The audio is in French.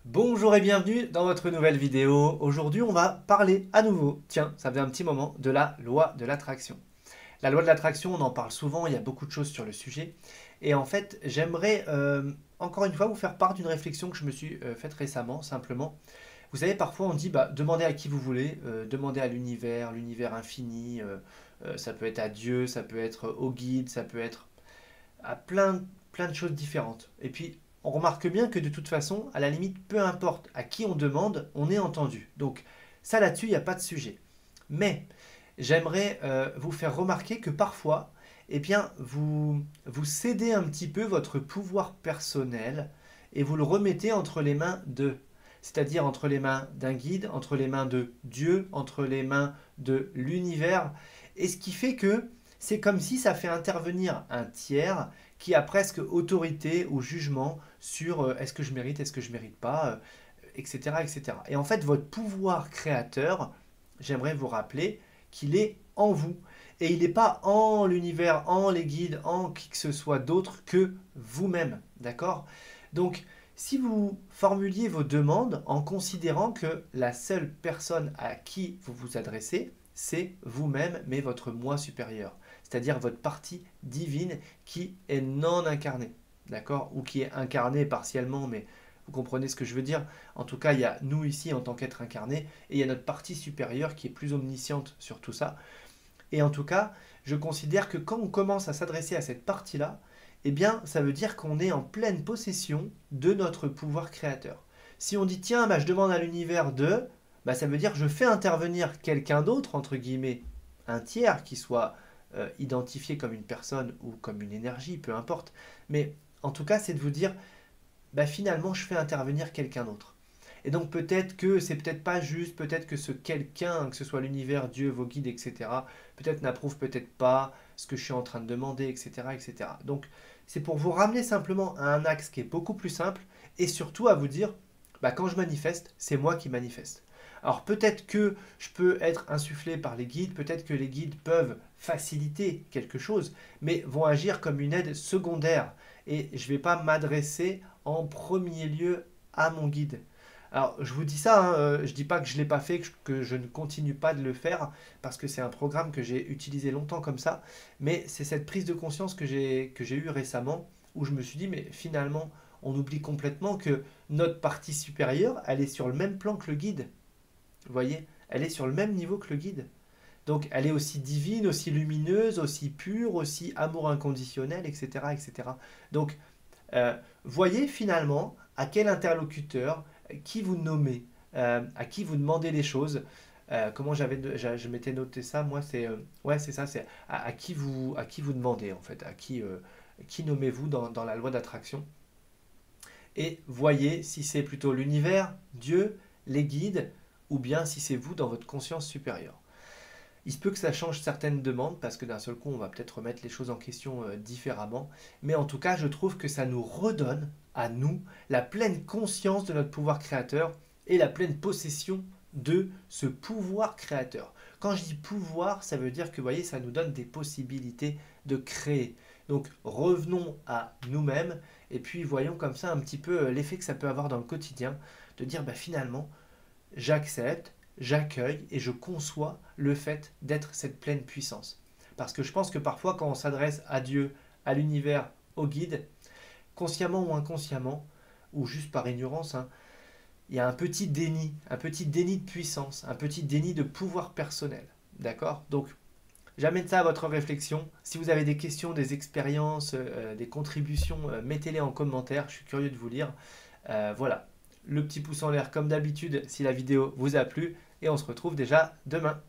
Bonjour et bienvenue dans votre nouvelle vidéo. Aujourd'hui, on va parler à nouveau, tiens, ça fait un petit moment, de la loi de l'attraction. La loi de l'attraction, on en parle souvent, il y a beaucoup de choses sur le sujet. Et en fait, j'aimerais encore une fois vous faire part d'une réflexion que je me suis faite récemment, simplement. Vous savez, parfois on dit, demandez à qui vous voulez, demandez à l'univers, l'univers infini, ça peut être à Dieu, ça peut être au guide, ça peut être à plein de choses différentes. Et puis, on remarque bien que de toute façon, à la limite, peu importe à qui on demande, on est entendu. Donc, ça là-dessus, il n'y a pas de sujet. Mais, j'aimerais vous faire remarquer que parfois, eh bien, vous cédez un petit peu votre pouvoir personnel et vous le remettez entre les mains de, c'est-à-dire entre les mains d'un guide, entre les mains de Dieu, entre les mains de l'univers. Et ce qui fait que c'est comme si ça fait intervenir un tiers qui a presque autorité ou jugement sur est-ce que je mérite, est-ce que je mérite pas, etc., etc. Et en fait, votre pouvoir créateur, j'aimerais vous rappeler qu'il est en vous. Et il n'est pas en l'univers, en les guides, en qui que ce soit d'autre que vous-même. D'accord? Donc, si vous formuliez vos demandes en considérant que la seule personne à qui vous vous adressez, c'est vous-même, mais votre moi supérieur, c'est-à-dire votre partie divine qui est non incarnée, d'accord? Ou qui est incarnée partiellement, mais vous comprenez ce que je veux dire? En tout cas, il y a nous ici en tant qu'être incarné, et il y a notre partie supérieure qui est plus omnisciente sur tout ça. Et en tout cas, je considère que quand on commence à s'adresser à cette partie-là, eh bien, ça veut dire qu'on est en pleine possession de notre pouvoir créateur. Si on dit, tiens, je demande à l'univers de, ça veut dire que je fais intervenir quelqu'un d'autre, entre guillemets, un tiers qui soit identifié comme une personne ou comme une énergie, peu importe. Mais en tout cas, c'est de vous dire, finalement, je fais intervenir quelqu'un d'autre. Et donc peut-être que c'est peut-être pas juste, peut-être que ce quelqu'un, que ce soit l'univers, Dieu, vos guides, etc., peut-être n'approuve peut-être pas ce que je suis en train de demander, etc., etc. Donc c'est pour vous ramener simplement à un axe qui est beaucoup plus simple et surtout à vous dire, quand je manifeste, c'est moi qui manifeste. Alors peut-être que je peux être insufflé par les guides, peut-être que les guides peuvent faciliter quelque chose, mais vont agir comme une aide secondaire. Et je ne vais pas m'adresser en premier lieu à mon guide. Alors, je vous dis ça, hein, je ne dis pas que je ne l'ai pas fait, que je ne continue pas de le faire, parce que c'est un programme que j'ai utilisé longtemps comme ça, mais c'est cette prise de conscience que j'ai eue récemment, où je me suis dit, mais finalement, on oublie complètement que notre partie supérieure, elle est sur le même plan que le guide. Vous voyez? Elle est sur le même niveau que le guide. Donc, elle est aussi divine, aussi lumineuse, aussi pure, aussi amour inconditionnel, etc., etc. Donc, voyez finalement à quel interlocuteur, qui vous nommez, à qui vous demandez les choses. Comment je m'étais noté ça, moi, c'est ouais, c'est ça, c'est à qui vous demandez en fait, qui nommez-vous dans la loi d'attraction. Et voyez si c'est plutôt l'univers, Dieu, les guides, ou bien si c'est vous dans votre conscience supérieure. Il se peut que ça change certaines demandes parce que d'un seul coup, on va peut-être remettre les choses en question différemment. Mais en tout cas, je trouve que ça nous redonne à nous la pleine conscience de notre pouvoir créateur et la pleine possession de ce pouvoir créateur. Quand je dis pouvoir, ça veut dire que, vous voyez, ça nous donne des possibilités de créer. Donc, revenons à nous-mêmes et puis voyons comme ça un petit peu l'effet que ça peut avoir dans le quotidien, de dire finalement, j'accepte, j'accueille et je conçois le fait d'être cette pleine puissance. Parce que je pense que parfois quand on s'adresse à Dieu, à l'univers, au guide, consciemment ou inconsciemment, ou juste par ignorance, hein, il y a un petit déni de puissance, un petit déni de pouvoir personnel. D'accord? Donc, j'amène ça à votre réflexion. Si vous avez des questions, des expériences, des contributions, mettez-les en commentaire. Je suis curieux de vous lire. Voilà, le petit pouce en l'air comme d'habitude si la vidéo vous a plu. Et on se retrouve déjà demain.